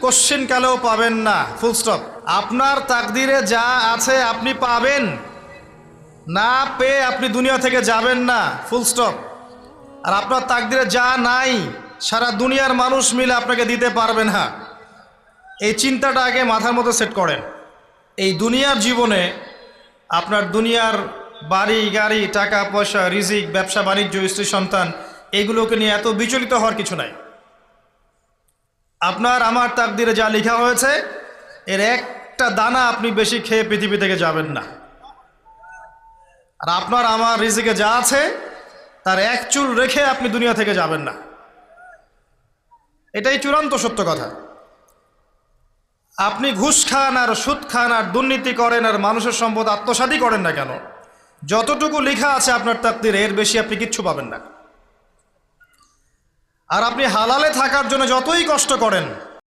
কোশ্চিনকালেও পাবেন না, full stop. আপনার তাকদিরে যা আছে আপনি পাবেন, না পেয়ে আপনি দুনিয়া থেকে যাবেন না, ফুল স্টপ। আর আপনার তাকদিরে যা নাই সারা দুনিয়ার মানুষ মিলে আপনাকে দিতে পারবে না। এই চিন্তাটা আগে মাথার মধ্যে সেট করেন। এই দুনিয়ার জীবনে আপনার দুনিয়ার বাড়ি গাড়ি, টাকা পয়সা, রিজিক, ব্যবসা বাণিজ্য, স্ত্রী সন্তান, এগুলোকে নিয়ে এত বিচলিত হওয়ার কিছু নাই। আপনার আমার তাকদিরে যা লেখা হয়েছে এর একটা দানা আপনি বেশি খেয়ে পৃথিবী থেকে যাবেন না। আর আপনার আমার রিজিকে যা আছে তার এক চুল রেখে আপনি দুনিয়া থেকে যাবেন না। এটাই চূড়ান্ত সত্য কথা। আপনি ঘুষ খান আর সুদ খান আর দুর্নীতি করেন আর মানুষের সম্পদ আত্মসাৎই করেন না কেন, যতটুকু লেখা আছে আপনার তাকদিরে এর বেশি আপনি কিচ্ছু পাবেন না। আর আপনি হালালে থাকার জন্য যতই কষ্ট করেন